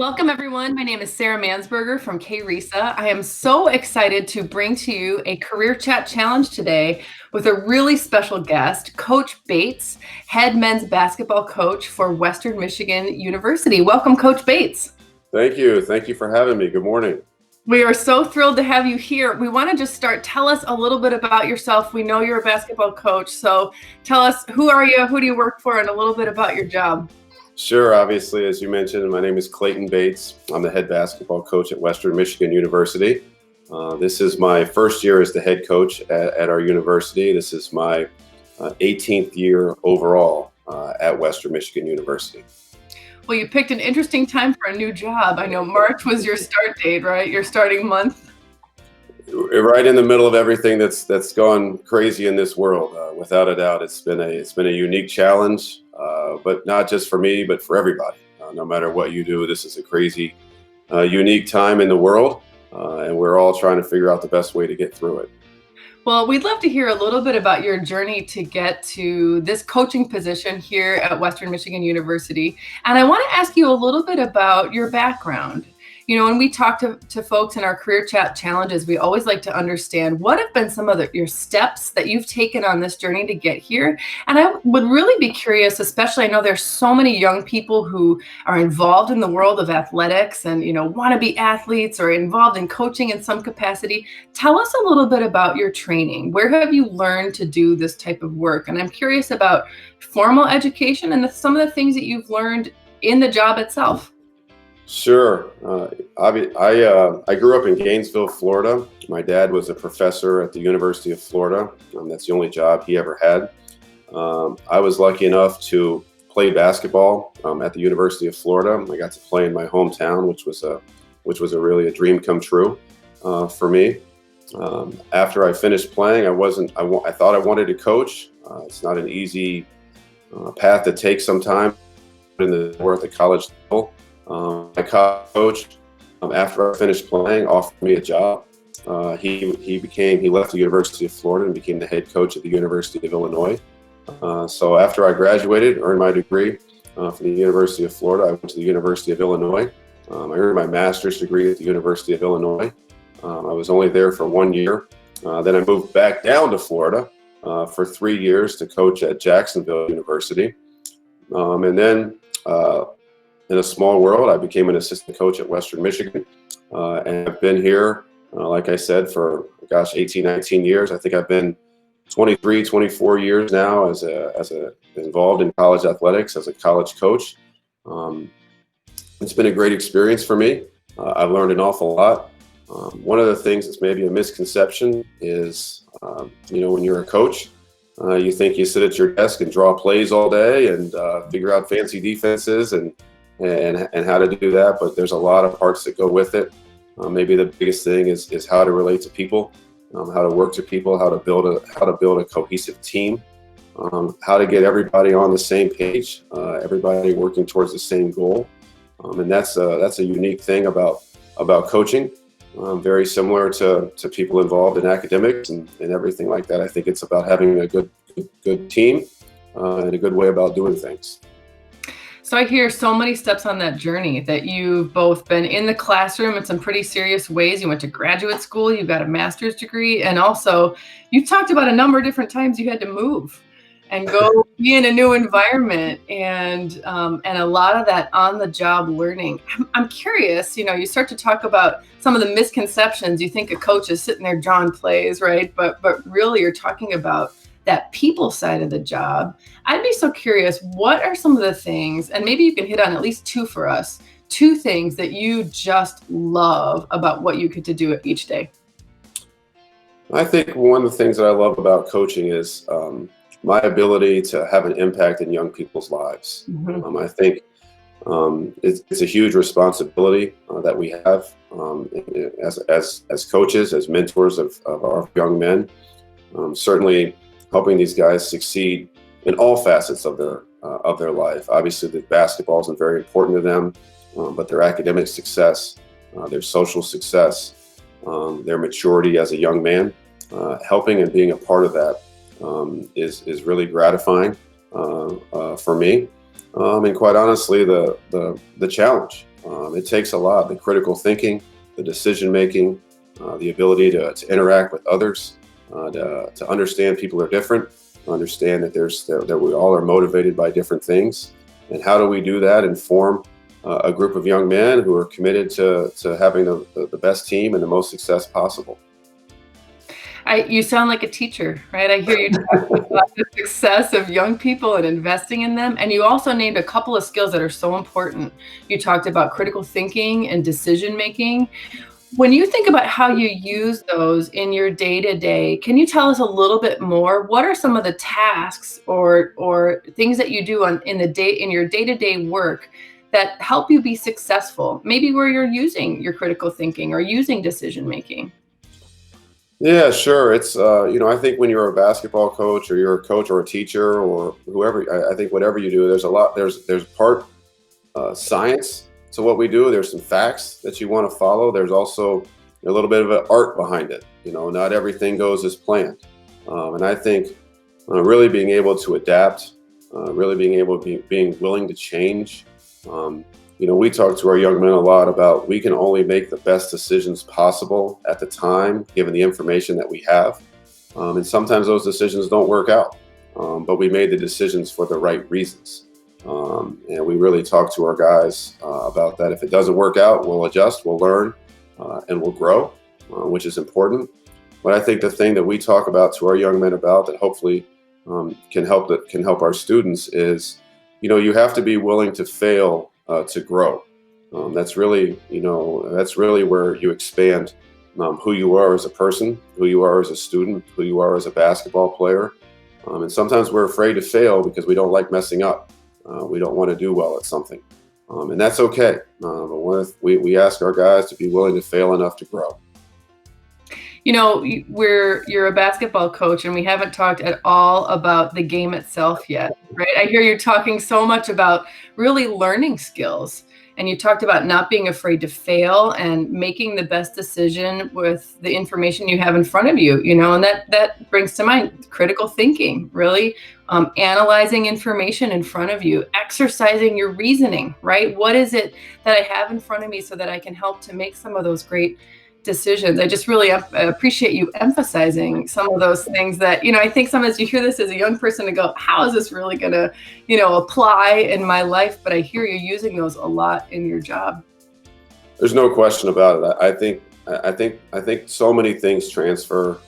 Welcome, everyone. My name is Sarah Mansberger from KRESA. I am so excited to bring to you a Career Chat Challenge today with a really special guest, Coach Bates, head men's basketball coach for Western Michigan University. Welcome, Coach Bates. Thank you. Thank you for having me. Good morning. We are so thrilled to have you here. We want to just start. Tell us a little bit about yourself. We know you're a basketball coach, so tell us, who are you, who do you work for, and a little bit about your job. Sure. Obviously, as you mentioned, my name is Clayton Bates. I'm the head basketball coach at Western Michigan University. This is my first year as the head coach at our university. This is my 18th year overall at Western Michigan University. Well, you picked an interesting time for a new job. I know March was your start date, right? Your starting month. Right in the middle of everything that's gone crazy in this world. Without a doubt, it's been a unique challenge, but not just for me, but for everybody. No matter what you do, this is a crazy, unique time in the world, and we're all trying to figure out the best way to get through it. Well, we'd love to hear a little bit about your journey to get to this coaching position here at Western Michigan University. And I want to ask you a little bit about your background. You know, when we talk to folks in our career chat challenges, we always like to understand what have been some of your steps that you've taken on this journey to get here. And I would really be curious, especially I know there's so many young people who are involved in the world of athletics and, you know, want to be athletes or involved in coaching in some capacity. Tell us a little bit about your training. Where have you learned to do this type of work? And I'm curious about formal education and some of the things that you've learned in the job itself. Sure. I grew up in Gainesville, Florida. My dad was a professor at the University of Florida. That's the only job he ever had. I was lucky enough to play basketball at the University of Florida. I got to play in my hometown, which was really a dream come true for me. After I finished playing, I thought I wanted to coach. It's not an easy path to take sometime in the or at the college level. My coach, after I finished playing, offered me a job. He left the University of Florida and became the head coach at the University of Illinois. So after I graduated, earned my degree from the University of Florida, I went to the University of Illinois. I earned my master's degree at the University of Illinois. I was only there for 1 year. Then I moved back down to Florida for 3 years to coach at Jacksonville University. And then in a small world, I became an assistant coach at Western Michigan, and I've been here, like I said, for 18, 19 years. I think I've been 23, 24 years now as involved in college athletics as a college coach. It's been a great experience for me. I've learned an awful lot. One of the things that's maybe a misconception is, when you're a coach, you think you sit at your desk and draw plays all day and figure out fancy defenses and how to do that, but there's a lot of parts that go with it. Maybe the biggest thing is how to relate to people, how to work to people, how to build a cohesive team, how to get everybody on the same page, everybody working towards the same goal, and that's a unique thing about coaching. Very similar to people involved in academics and everything like that. I think it's about having a good team and a good way about doing things. So I hear so many steps on that journey that you've both been in the classroom in some pretty serious ways. You went to graduate school, you got a master's degree, and also you talked about a number of different times you had to move and go be in a new environment and a lot of that on the job learning. I'm curious, you start to talk about some of the misconceptions. You think a coach is sitting there drawing plays, right? But really you're talking about that people side of the job. I'd be so curious, what are some of the things, and maybe you can hit on at least two for us, two things that you just love about what you get to do each day? I think one of the things that I love about coaching is my ability to have an impact in young people's lives. Mm-hmm. I think it's a huge responsibility that we have as coaches, as mentors of our young men. Certainly helping these guys succeed in all facets of their life. Obviously, the basketball is very important to them, but their academic success, their social success, their maturity as a young man, helping and being a part of that is really gratifying for me. And quite honestly, the challenge It takes a lot, the critical thinking, the decision making, the ability to interact with others, to understand people are different, understand that that we all are motivated by different things. And how do we do that and form a group of young men who are committed to having the best team and the most success possible? You sound like a teacher, right? I hear you talking about the success of young people and investing in them. And you also named a couple of skills that are so important. You talked about critical thinking and decision making. When you think about how you use those in your day-to-day, can you tell us a little bit more? What are some of the tasks or things that you do in your day-to-day work that help you be successful? Maybe where you're using your critical thinking or using decision making. Yeah, sure. I think when you're a basketball coach or you're a coach or a teacher or whoever, I think whatever you do, there's part science to what we do. There's some facts that you want to follow. There's also a little bit of an art behind it. Not everything goes as planned. And I think really being able to adapt, really being willing to change. We talk to our young men a lot about we can only make the best decisions possible at the time, given the information that we have. And sometimes those decisions don't work out, but we made the decisions for the right reasons. And we really talk to our guys about that. If it doesn't work out, we'll adjust, we'll learn, and we'll grow, which is important. But I think the thing that we talk about to our young men about that hopefully can help our students is, you have to be willing to fail to grow. That's really where you expand who you are as a person, who you are as a student, who you are as a basketball player. And sometimes we're afraid to fail because we don't like messing up. We don't want to do well at something. And that's okay. But we ask our guys to be willing to fail enough to grow. You're a basketball coach and we haven't talked at all about the game itself yet, right? I hear you talking so much about really learning skills, and you talked about not being afraid to fail and making the best decision with the information you have in front of you, and that brings to mind critical thinking, really analyzing information in front of you, exercising your reasoning, right? What is it that I have in front of me so that I can help to make some of those great decisions? I just really appreciate you emphasizing some of those things that, I think sometimes you hear this as a young person and go, how is this really going to, apply in my life? But I hear you using those a lot in your job. There's no question about it. I think so many things transfer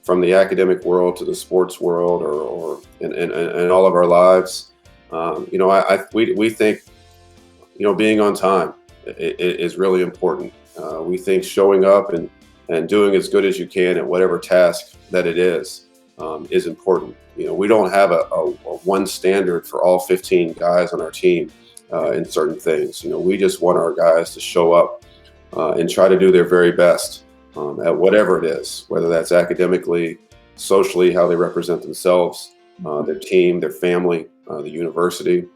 from the academic world to the sports world or in all of our lives. We think, being on time is really important. We think showing up and doing as good as you can at whatever task that it is important. We don't have a one standard for all 15 guys on our team in certain things. We just want our guys to show up and try to do their very best at whatever it is, whether that's academically, socially, how they represent themselves, their team, their family, the university.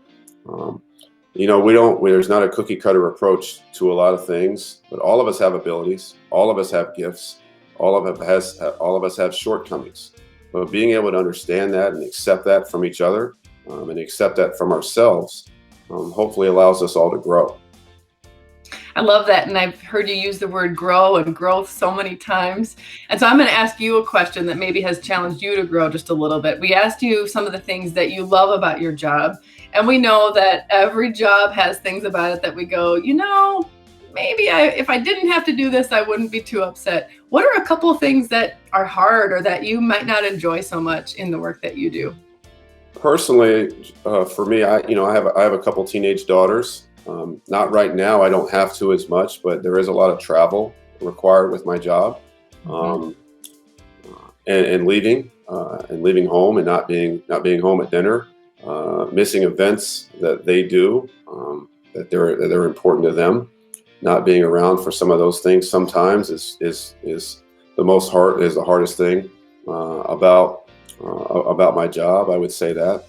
There's not a cookie cutter approach to a lot of things, but all of us have abilities. All of us have gifts. All of us have shortcomings. But being able to understand that and accept that from each other and accept that from ourselves, hopefully allows us all to grow. I love that. And I've heard you use the word grow and growth so many times. And so I'm going to ask you a question that maybe has challenged you to grow just a little bit. We asked you some of the things that you love about your job. And we know that every job has things about it that we go, maybe if I didn't have to do this, I wouldn't be too upset. What are a couple of things that are hard or that you might not enjoy so much in the work that you do? Personally, for me, I have a couple teenage daughters. Not right now. I don't have to as much, but there is a lot of travel required with my job, and leaving home and not being home at dinner, missing events that they do that they're important to them. Not being around for some of those things sometimes is the hardest thing about my job. I would say that.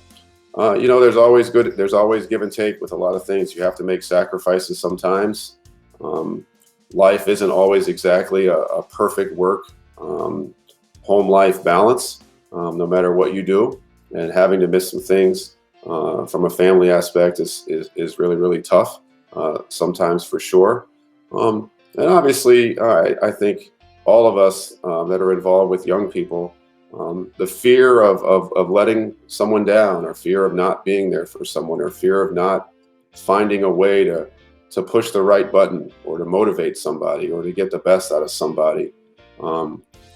There's always give and take with a lot of things. You have to make sacrifices sometimes. Life isn't always exactly a perfect work, home life balance, no matter what you do. And having to miss some things from a family aspect is really, really tough. sometimes for sure. And obviously, I think all of us that are involved with young people, the fear of letting someone down, or fear of not being there for someone, or fear of not finding a way to push the right button, or to motivate somebody, or to get the best out of somebody,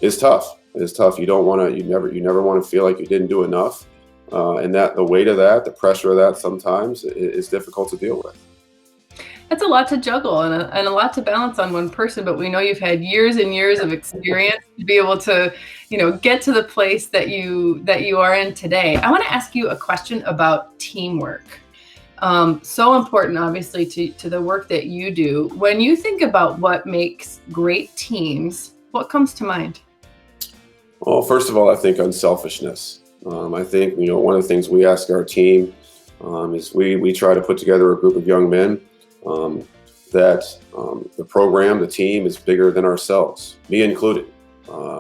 is tough. It's tough. You never want to feel like you didn't do enough, and that the weight of that, the pressure of that, sometimes is difficult to deal with. It's a lot to juggle and a lot to balance on one person, but we know you've had years and years of experience to be able to, get to the place that you are in today. I want to ask you a question about teamwork. So important, obviously, to the work that you do. When you think about what makes great teams, what comes to mind? Well, first of all, I think unselfishness. I think one of the things we ask our team is we try to put together a group of young men that the program, the team is bigger than ourselves, me included.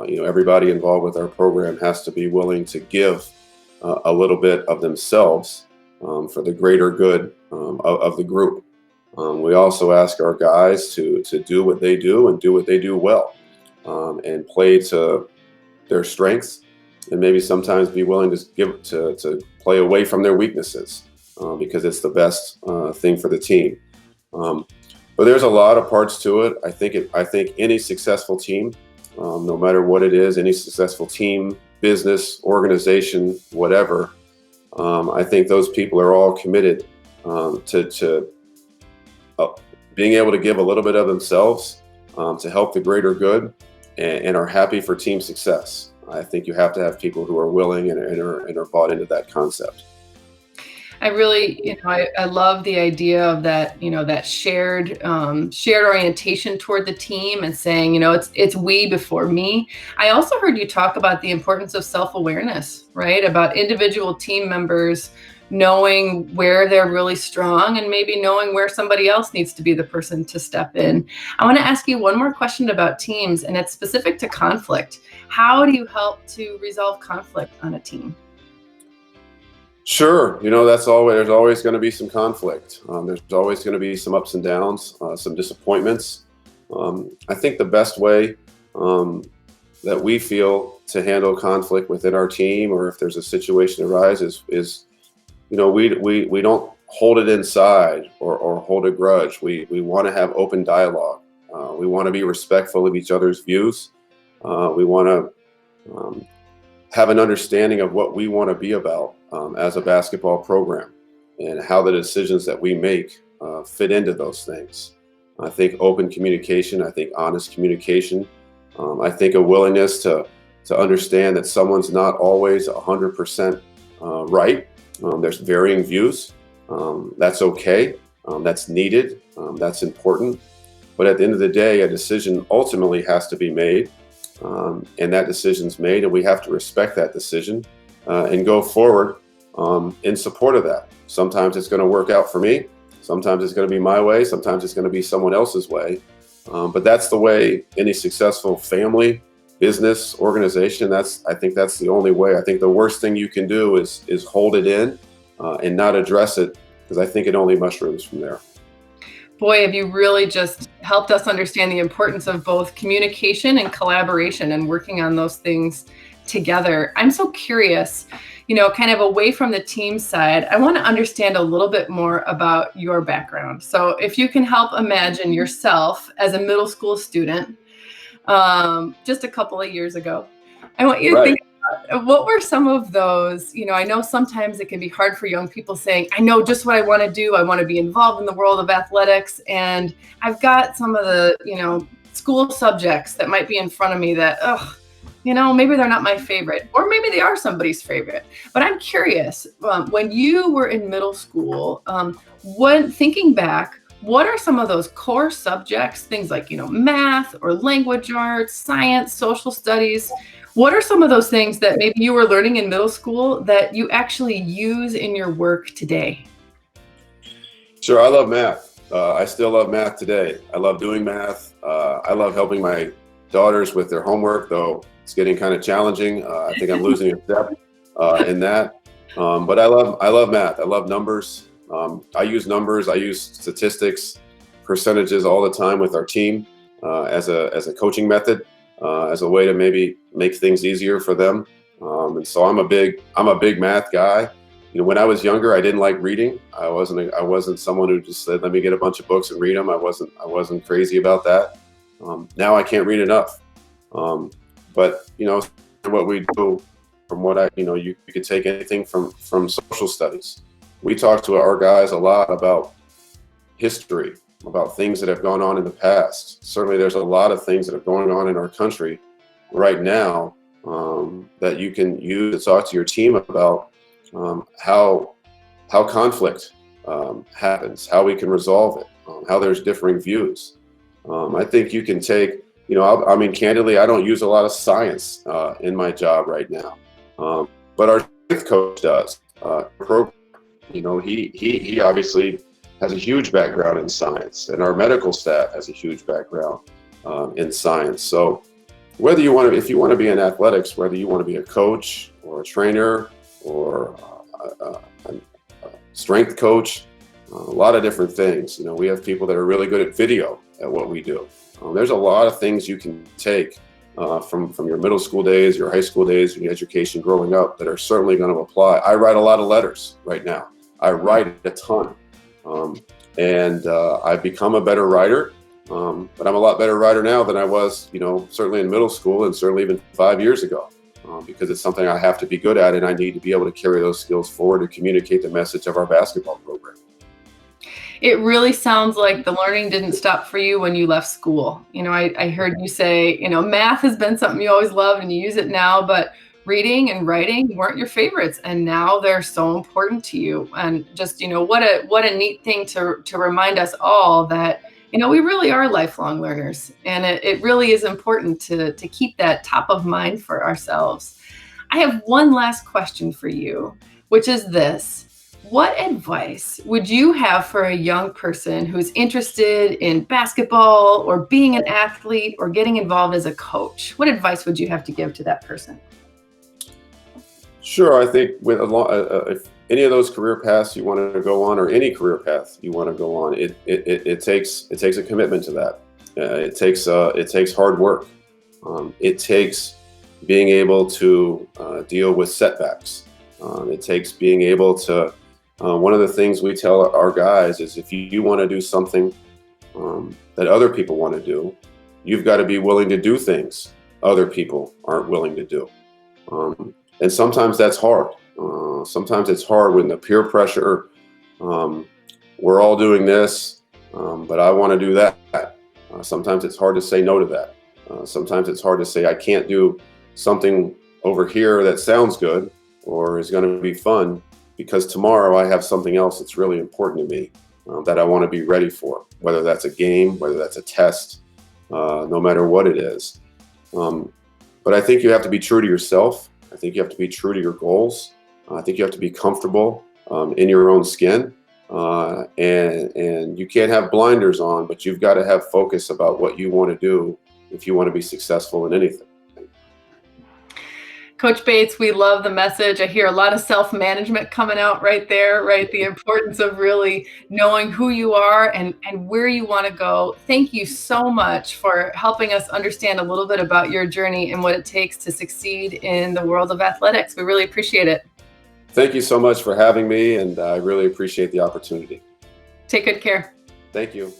Everybody involved with our program has to be willing to give a little bit of themselves for the greater good of the group. We also ask our guys to do what they do and do what they do well, and play to their strengths, and maybe sometimes be willing to play away from their weaknesses, because it's the best thing for the team. But there's a lot of parts to it. I think any successful team, no matter what it is, any successful team, business, organization, whatever, I think those people are all committed to being able to give a little bit of themselves to help the greater good, and are happy for team success. I think you have to have people who are willing and are bought into that concept. I really, I love the idea of that, that shared orientation toward the team, and saying, it's we before me. I also heard you talk about the importance of self-awareness, right? About individual team members knowing where they're really strong, and maybe knowing where somebody else needs to be the person to step in. I want to ask you one more question about teams, and it's specific to conflict. How do you help to resolve conflict on a team? Sure, there's always going to be some conflict. There's always going to be some ups and downs, some disappointments. I think the best way that we feel to handle conflict within our team, or if there's a situation arises, is we don't hold it inside, or hold a grudge. We want to have open dialogue. We want to be respectful of each other's views. We want to have an understanding of what we want to be about as a basketball program, and how the decisions that we make fit into those things. I think open communication, I think honest communication, I think a willingness to understand that someone's not always 100% right. There's varying views. That's okay. That's needed. That's important. But at the end of the day, a decision ultimately has to be made. And that decision's made, and we have to respect that decision and go forward in support of that. Sometimes it's going to work out for me. Sometimes it's going to be my way. Sometimes it's going to be someone else's way. But that's the way any successful family, business, organization, I think that's the only way. I think the worst thing you can do is hold it in and not address it, because I think it only mushrooms from there. Boy, have you really just helped us understand the importance of both communication and collaboration, and working on those things together. I'm so curious, kind of away from the team side, I want to understand a little bit more about your background. So if you can help imagine yourself as a middle school student, just a couple of years ago, I want you to think, what were some of those, I know sometimes it can be hard for young people saying, I know just what I want to do. I want to be involved in the world of athletics. And I've got some of the, school subjects that might be in front of me that, maybe they're not my favorite, or maybe they are somebody's favorite. But I'm curious, when you were in middle school, when thinking back, what are some of those core subjects, things like, math or language arts, science, social studies? What are some of those things that maybe you were learning in middle school that you actually use in your work today? Sure, I love math. I still love math today. I love doing math. I love helping my daughters with their homework, though it's getting kind of challenging. I think I'm losing a step in that. But I love math. I love numbers. I use numbers, I use statistics, percentages all the time with our team as a coaching method, as a way to maybe make things easier for them. And so I'm a big math guy. When I was younger, I didn't like reading. I wasn't someone who just said, "Let me get a bunch of books and read them." I wasn't crazy about that. Now I can't read enough. But what we do, from what you could take anything from social studies. We talk to our guys a lot about history, about things that have gone on in the past. Certainly, there's a lot of things that are going on in our country right now that you can use to talk to your team about how conflict happens, how we can resolve it, how there's differing views. I think you can take, candidly, I don't use a lot of science in my job right now, but our strength coach does. He obviously has a huge background in science, and our medical staff has a huge background in science. So if you want to be in athletics, whether you want to be a coach or a trainer or a strength coach, a lot of different things. We have people that are really good at video at what we do. There's a lot of things you can take from your middle school days, your high school days, your education growing up that are certainly going to apply. I write a lot of letters right now. I write a ton. And I've become a better writer, but I'm a lot better writer now than I was, certainly in middle school and certainly even 5 years ago, because it's something I have to be good at, and I need to be able to carry those skills forward to communicate the message of our basketball program. It really sounds like the learning didn't stop for you when you left school. I heard you say, math has been something you always loved and you use it now, but reading and writing weren't your favorites, and now they're so important to you. And just, what a neat thing to remind us all that, we really are lifelong learners, and it really is important to keep that top of mind for ourselves. I have one last question for you, which is this. What advice would you have for a young person who's interested in basketball or being an athlete or getting involved as a coach? What advice would you have to give to that person? Sure. I think if any of those career paths you want to go on, or any career path you want to go on, it takes a commitment to that. It takes hard work. It takes being able to deal with setbacks. It takes being able to. One of the things we tell our guys is, if you want to do something that other people want to do, you've got to be willing to do things other people aren't willing to do. And sometimes that's hard. Sometimes it's hard when the peer pressure, we're all doing this, but I want to do that. Sometimes it's hard to say no to that. Sometimes it's hard to say, I can't do something over here that sounds good or is going to be fun, because tomorrow I have something else that's really important to me that I want to be ready for, whether that's a game, whether that's a test, no matter what it is. But I think you have to be true to yourself. I think you have to be true to your goals. I think you have to be comfortable in your own skin. And you can't have blinders on, but you've got to have focus about what you want to do if you want to be successful in anything. Coach Bates, we love the message. I hear a lot of self-management coming out right there, right? The importance of really knowing who you are and where you want to go. Thank you so much for helping us understand a little bit about your journey and what it takes to succeed in the world of athletics. We really appreciate it. Thank you so much for having me, and I really appreciate the opportunity. Take good care. Thank you.